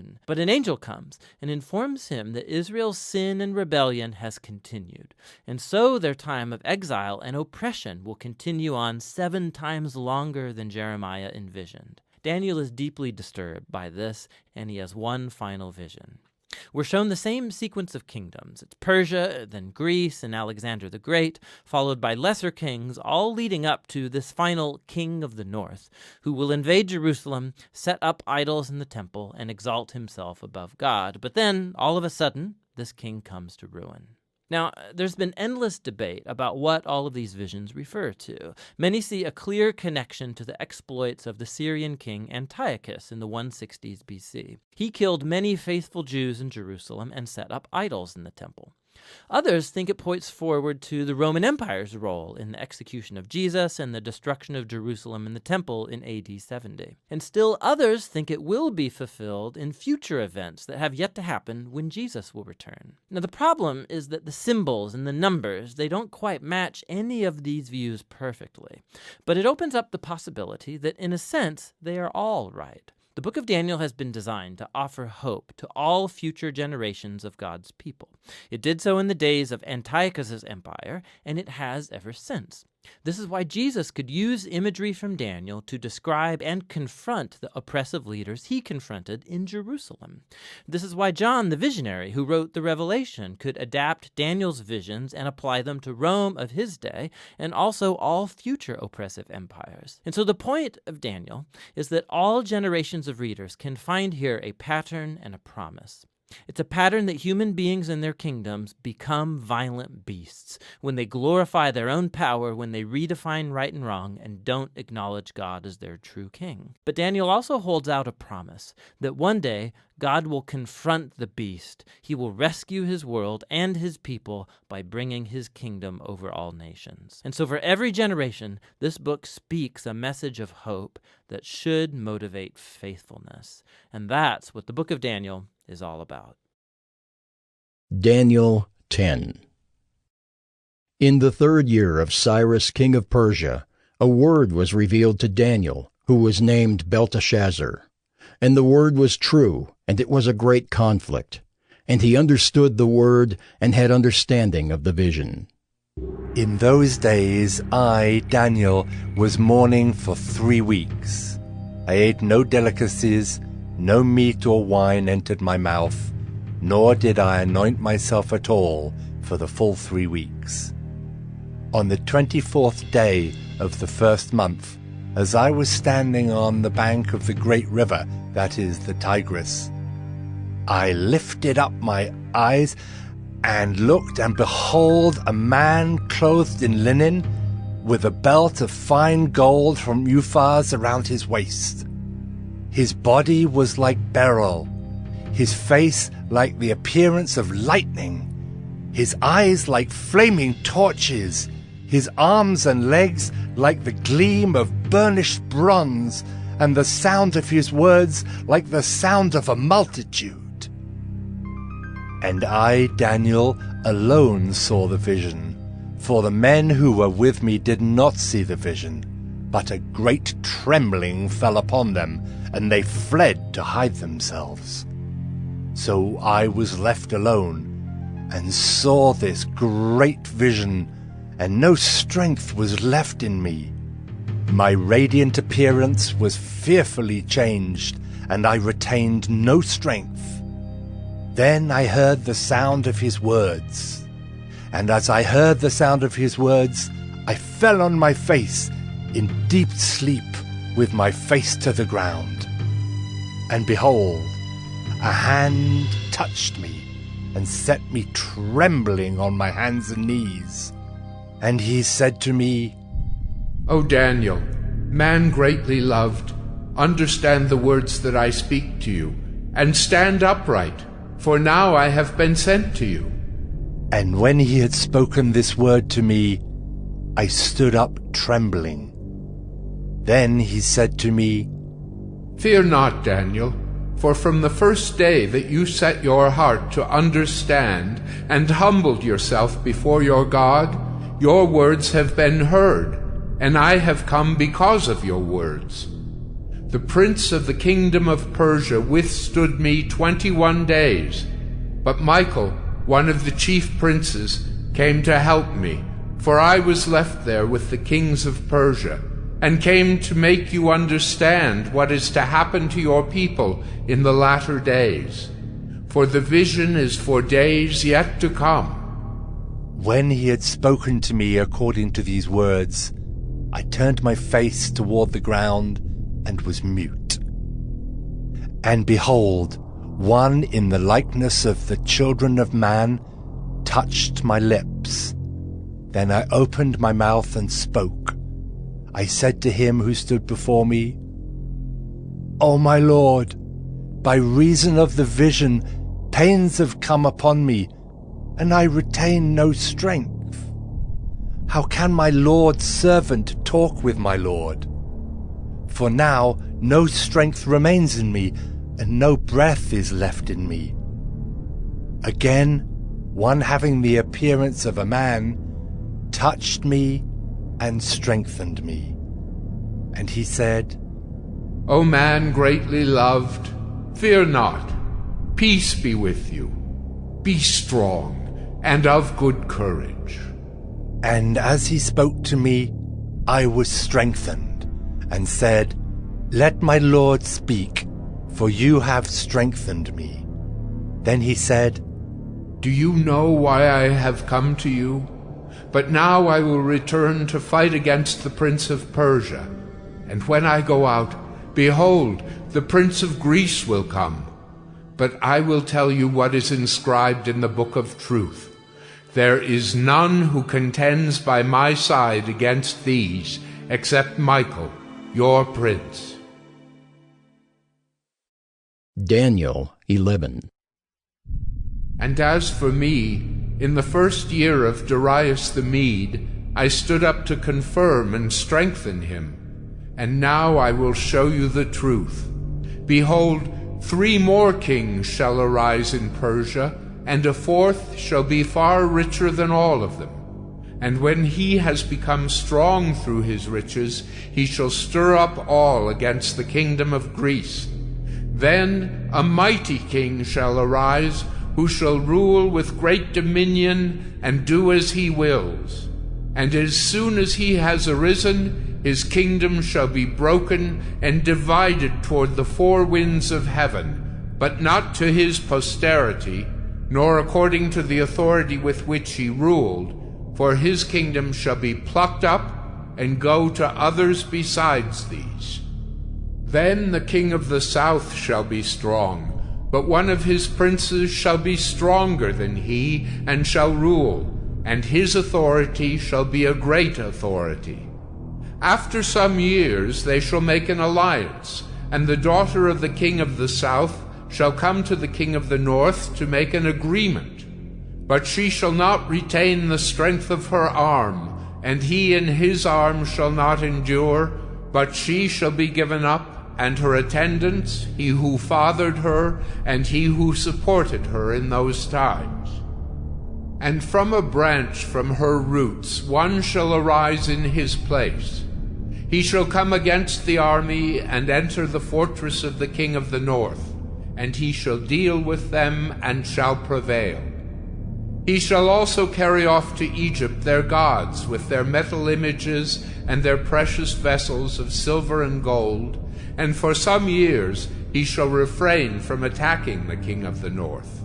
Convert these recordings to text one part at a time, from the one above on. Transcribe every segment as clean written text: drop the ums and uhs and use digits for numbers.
soon. But an angel comes and informs him that Israel's sin and rebellion has continued, and so their time of exile and oppression will continue on 7 times longer than Jeremiah envisioned. Daniel is deeply disturbed by this, and he has one final vision. We're shown the same sequence of kingdoms. It's Persia, then Greece, and Alexander the Great, followed by lesser kings, all leading up to this final king of the north, who will invade Jerusalem, set up idols in the temple, and exalt himself above God. But then, all of a sudden, this king comes to ruin. Now, there's been endless debate about what all of these visions refer to. Many see a clear connection to the exploits of the Syrian king Antiochus in the 160s BC. He killed many faithful Jews in Jerusalem and set up idols in the temple. Others think it points forward to the Roman Empire's role in the execution of Jesus and the destruction of Jerusalem and the temple in AD 70. And still others think it will be fulfilled in future events that have yet to happen when Jesus will return. Now the problem is that the symbols and the numbers, they don't quite match any of these views perfectly. But it opens up the possibility that in a sense they are all right. The book of Daniel has been designed to offer hope to all future generations of God's people. It did so in the days of Antiochus' empire, and it has ever since. This is why Jesus could use imagery from Daniel to describe and confront the oppressive leaders he confronted in Jerusalem. This is why John, the visionary who wrote the Revelation, could adapt Daniel's visions and apply them to Rome of his day and also all future oppressive empires. And so the point of Daniel is that all generations of readers can find here a pattern and a promise. It's a pattern that human beings and their kingdoms become violent beasts when they glorify their own power, when they redefine right and wrong and don't acknowledge God as their true king. But Daniel also holds out a promise that one day God will confront the beast. He will rescue his world and his people by bringing his kingdom over all nations. And so for every generation, this book speaks a message of hope that should motivate faithfulness. And that's what the book of Daniel is all about. Daniel 10. In the 3rd year of Cyrus king of Persia, a word was revealed to Daniel, who was named Belteshazzar. And the word was true, and it was a great conflict. And he understood the word and had understanding of the vision. In those days I, Daniel, was mourning for 3 weeks. I ate no delicacies, no meat or wine entered my mouth, nor did I anoint myself at all for the full 3 weeks. On the 24th day of the 1st month, as I was standing on the bank of the great river, that is the Tigris, I lifted up my eyes and looked, and behold, a man clothed in linen, with a belt of fine gold from Uphaz around his waist. His body was like beryl, his face like the appearance of lightning, his eyes like flaming torches, his arms and legs like the gleam of burnished bronze, and the sound of his words like the sound of a multitude. And I, Daniel, alone saw the vision, for the men who were with me did not see the vision, but a great trembling fell upon them, and they fled to hide themselves. So I was left alone, and saw this great vision, and no strength was left in me. My radiant appearance was fearfully changed, and I retained no strength. Then I heard the sound of his words, and as I heard the sound of his words, I fell on my face in deep sleep with my face to the ground. And behold, a hand touched me and set me trembling on my hands and knees. And he said to me, O Daniel, man greatly loved, understand the words that I speak to you, and stand upright, for now I have been sent to you. And when he had spoken this word to me, I stood up trembling. Then he said to me, Fear not, Daniel, for from the first day that you set your heart to understand and humbled yourself before your God, your words have been heard, and I have come because of your words. The prince of the kingdom of Persia withstood me 21 days. But Michael, one of the chief princes, came to help me, for I was left there with the kings of Persia, and came to make you understand what is to happen to your people in the latter days. For the vision is for days yet to come. When he had spoken to me according to these words, I turned my face toward the ground and was mute. And behold, one in the likeness of the children of man touched my lips. Then I opened my mouth and spoke. I said to him who stood before me, O my Lord, by reason of the vision, pains have come upon me, and I retain no strength. How can my Lord's servant talk with my Lord? For now no strength remains in me, and no breath is left in me. Again, one having the appearance of a man touched me and strengthened me. And he said, O man greatly loved, fear not. Peace be with you. Be strong and of good courage. And as he spoke to me, I was strengthened, and said, Let my Lord speak, for you have strengthened me. Then he said, Do you know why I have come to you? But now I will return to fight against the prince of Persia. And when I go out, behold, the prince of Greece will come. But I will tell you what is inscribed in the book of truth. There is none who contends by my side against these, except Michael, your prince. Daniel 11. And as for me, in the first year of Darius the Mede, I stood up to confirm and strengthen him. And now I will show you the truth. Behold, 3 more kings shall arise in Persia, and a 4th shall be far richer than all of them. And when he has become strong through his riches, he shall stir up all against the kingdom of Greece. Then a mighty king shall arise, who shall rule with great dominion and do as he wills. And as soon as he has arisen, his kingdom shall be broken and divided toward the 4 winds of heaven, but not to his posterity, nor according to the authority with which he ruled, for his kingdom shall be plucked up and go to others besides these. Then the king of the south shall be strong, but one of his princes shall be stronger than he, and shall rule, and his authority shall be a great authority. After some years they shall make an alliance, and the daughter of the king of the south shall come to the king of the north to make an agreement. But she shall not retain the strength of her arm, and he in his arm shall not endure, but she shall be given up, and her attendants, he who fathered her, and he who supported her in those times. And from a branch from her roots one shall arise in his place. He shall come against the army, and enter the fortress of the king of the north, and he shall deal with them, and shall prevail. He shall also carry off to Egypt their gods, with their metal images, and their precious vessels of silver and gold, and for some years he shall refrain from attacking the king of the north.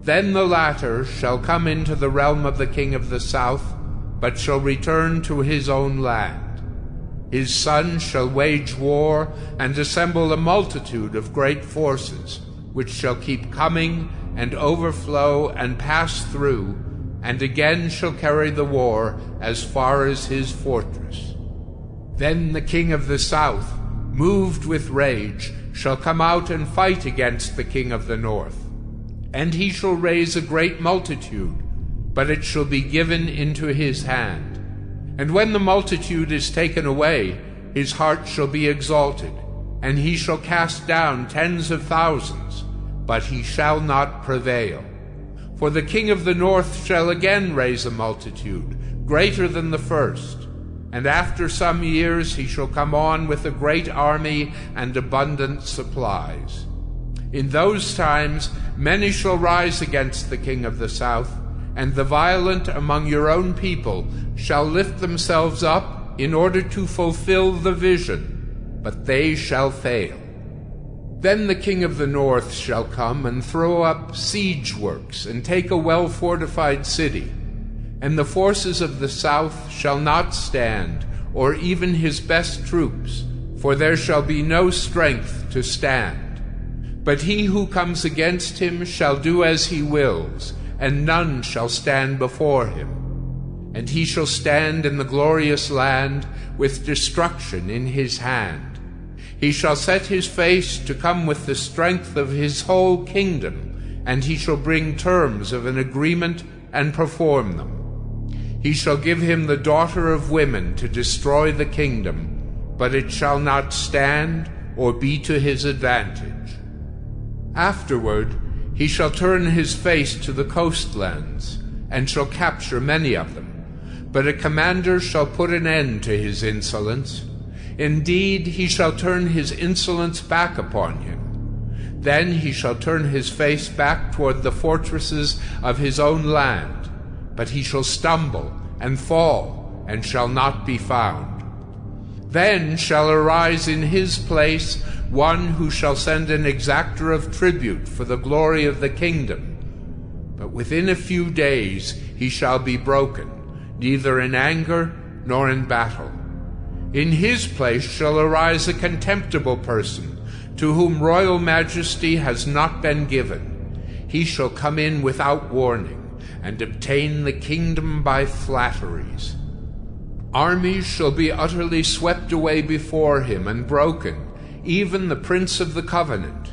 Then the latter shall come into the realm of the king of the south, but shall return to his own land. His son shall wage war, and assemble a multitude of great forces, which shall keep coming, and overflow, and pass through, and again shall carry the war as far as his fortress. Then the king of the south, moved with rage, shall come out and fight against the king of the north. And he shall raise a great multitude, but it shall be given into his hand. And when the multitude is taken away, his heart shall be exalted, and he shall cast down tens of thousands, but he shall not prevail. For the king of the north shall again raise a multitude, greater than the first. And after some years he shall come on with a great army and abundant supplies. In those times many shall rise against the king of the south, and the violent among your own people shall lift themselves up in order to fulfill the vision, but they shall fail. Then the king of the north shall come and throw up siege works and take a well-fortified city. And the forces of the south shall not stand, or even his best troops, for there shall be no strength to stand. But he who comes against him shall do as he wills, and none shall stand before him. And he shall stand in the glorious land with destruction in his hand. He shall set his face to come with the strength of his whole kingdom, and he shall bring terms of an agreement and perform them. He shall give him the daughter of women to destroy the kingdom, but it shall not stand or be to his advantage. Afterward he shall turn his face to the coastlands, and shall capture many of them. But a commander shall put an end to his insolence. Indeed, he shall turn his insolence back upon him. Then he shall turn his face back toward the fortresses of his own land, but he shall stumble and fall, and shall not be found. Then shall arise in his place one who shall send an exactor of tribute for the glory of the kingdom. But within a few days he shall be broken, neither in anger nor in battle. In his place shall arise a contemptible person, to whom royal majesty has not been given. He shall come in without warning, and obtain the kingdom by flatteries. Armies shall be utterly swept away before him and broken, even the prince of the covenant.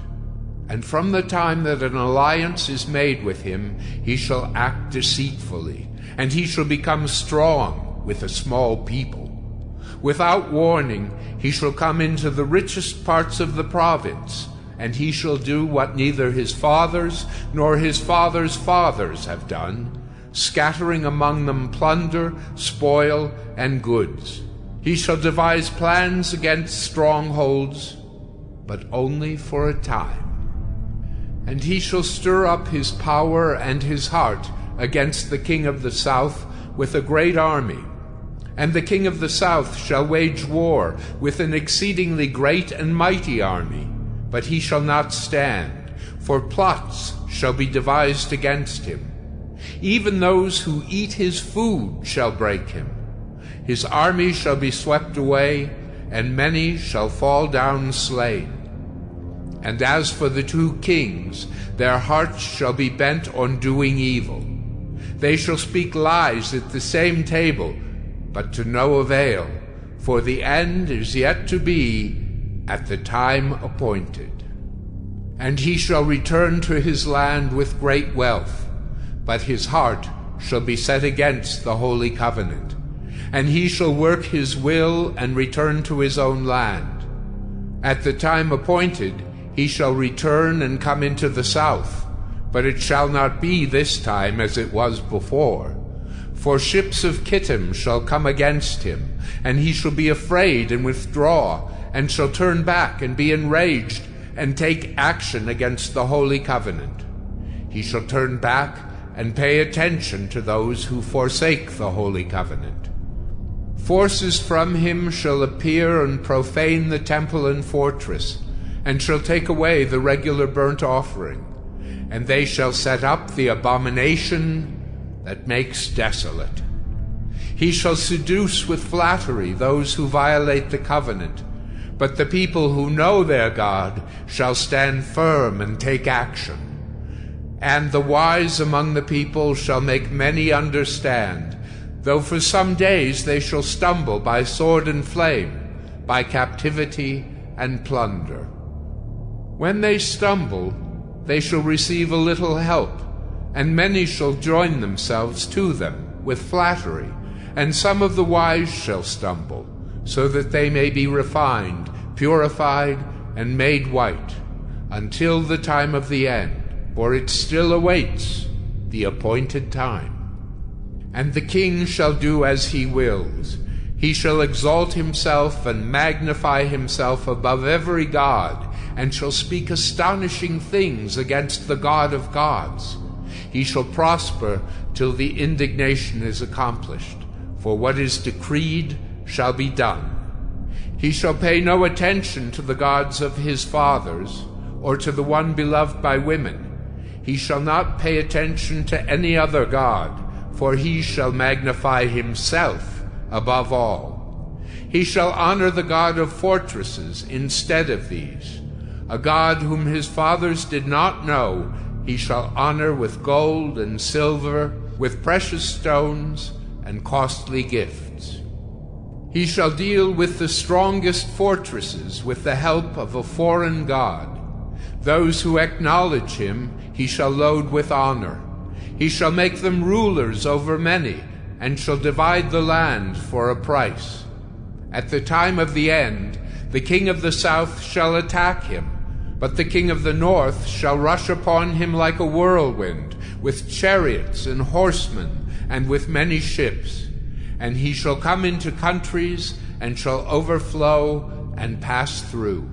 And from the time that an alliance is made with him, he shall act deceitfully, and he shall become strong with a small people. Without warning, he shall come into the richest parts of the province, and he shall do what neither his fathers nor his fathers' fathers have done, scattering among them plunder, spoil, and goods. He shall devise plans against strongholds, but only for a time. And he shall stir up his power and his heart against the king of the south with a great army. And the king of the south shall wage war with an exceedingly great and mighty army, but he shall not stand, for plots shall be devised against him. Even those who eat his food shall break him. His army shall be swept away, and many shall fall down slain. And as for the two kings, their hearts shall be bent on doing evil. They shall speak lies at the same table, but to no avail, for the end is yet to be at the time appointed. And he shall return to his land with great wealth, but his heart shall be set against the holy covenant. And he shall work his will and return to his own land. At the time appointed he shall return and come into the south, but it shall not be this time as it was before. For ships of Kittim shall come against him, and he shall be afraid and withdraw, and shall turn back and be enraged, and take action against the holy covenant. He shall turn back and pay attention to those who forsake the holy covenant. Forces from him shall appear and profane the temple and fortress, and shall take away the regular burnt offering, and they shall set up the abomination that makes desolate. He shall seduce with flattery those who violate the covenant, but the people who know their God shall stand firm and take action. And the wise among the people shall make many understand, though for some days they shall stumble by sword and flame, by captivity and plunder. When they stumble, they shall receive a little help, and many shall join themselves to them with flattery, and some of the wise shall stumble, so that they may be refined, purified, and made white, until the time of the end, for it still awaits the appointed time. And the king shall do as he wills. He shall exalt himself and magnify himself above every god, and shall speak astonishing things against the God of gods. He shall prosper till the indignation is accomplished, for what is decreed shall be done. He shall pay no attention to the gods of his fathers, or to the one beloved by women. He shall not pay attention to any other god, for he shall magnify himself above all. He shall honor the God of fortresses instead of these. A God whom his fathers did not know, he shall honor with gold and silver, with precious stones and costly gifts. He shall deal with the strongest fortresses with the help of a foreign god. Those who acknowledge him he shall load with honor. He shall make them rulers over many, and shall divide the land for a price. At the time of the end, the king of the south shall attack him, but the king of the north shall rush upon him like a whirlwind, with chariots and horsemen, and with many ships. And he shall come into countries, and shall overflow and pass through.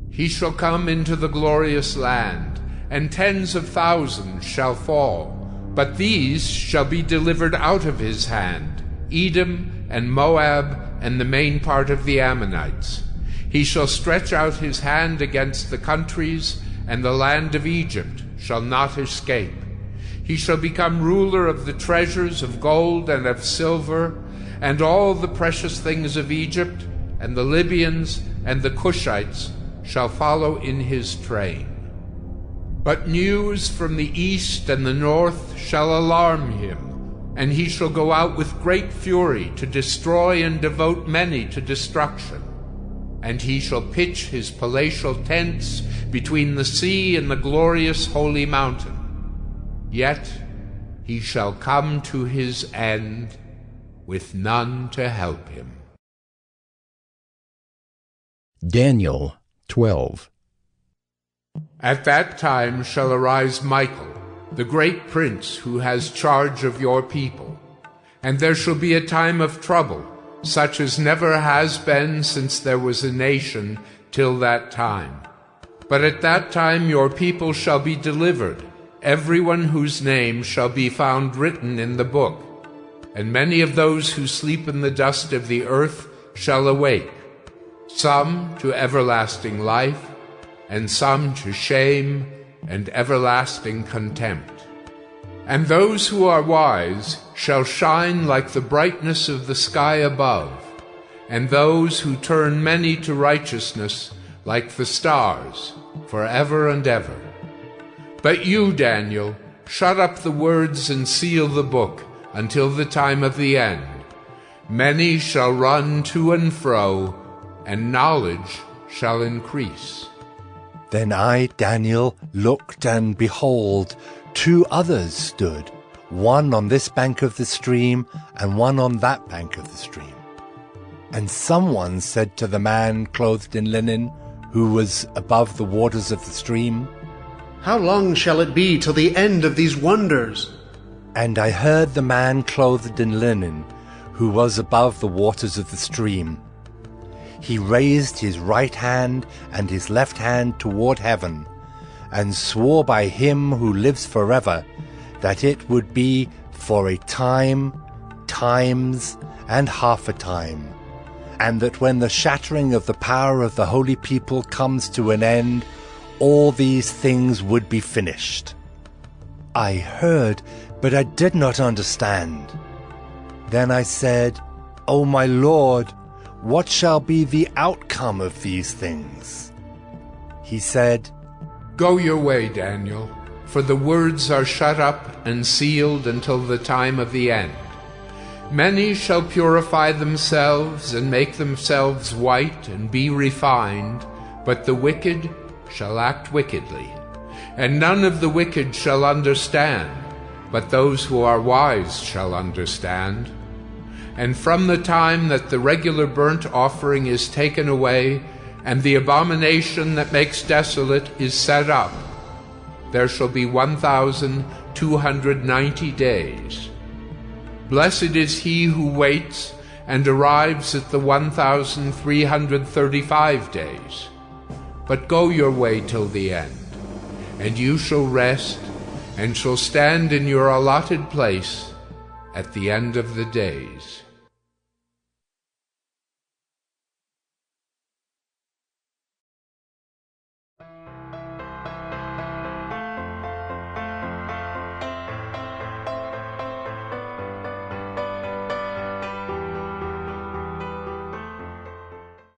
He shall come into the glorious land, and tens of thousands shall fall, but these shall be delivered out of his hand, Edom and Moab and the main part of the Ammonites. He shall stretch out his hand against the countries, and the land of Egypt shall not escape. He shall become ruler of the treasures of gold and of silver, and all the precious things of Egypt, and the Libyans and the Cushites shall follow in his train. But news from the east and the north shall alarm him, and he shall go out with great fury to destroy and devote many to destruction. And he shall pitch his palatial tents between the sea and the glorious holy mountain. Yet he shall come to his end with none to help him. Daniel 12. At that time shall arise Michael, the great prince who has charge of your people. And there shall be a time of trouble, such as never has been since there was a nation till that time. But at that time your people shall be delivered, everyone whose name shall be found written in the book. And many of those who sleep in the dust of the earth shall awake, some to everlasting life, and some to shame and everlasting contempt. And those who are wise shall shine like the brightness of the sky above, and those who turn many to righteousness like the stars forever and ever. But you, Daniel, shut up the words and seal the book until the time of the end. Many shall run to and fro, and knowledge shall increase. Then I, Daniel, looked, and behold, 2 others stood, one on this bank of the stream, and one on that bank of the stream. And someone said to the man clothed in linen, who was above the waters of the stream, How long shall it be till the end of these wonders? And I heard the man clothed in linen, who was above the waters of the stream. He raised his right hand and his left hand toward heaven, and swore by him who lives forever, that it would be for a time, times, and half a time, and that when the shattering of the power of the holy people comes to an end, all these things would be finished. I heard, but I did not understand. Then I said, O my Lord, what shall be the outcome of these things? He said, Go your way, Daniel, for the words are shut up and sealed until the time of the end. Many shall purify themselves and make themselves white and be refined, but the wicked shall act wickedly. And none of the wicked shall understand, but those who are wise shall understand. And from the time that the regular burnt offering is taken away, and the abomination that makes desolate is set up, there shall be 1,290 days. Blessed is he who waits, and arrives at the 1,335 days. But go your way till the end, and you shall rest, and shall stand in your allotted place at the end of the days.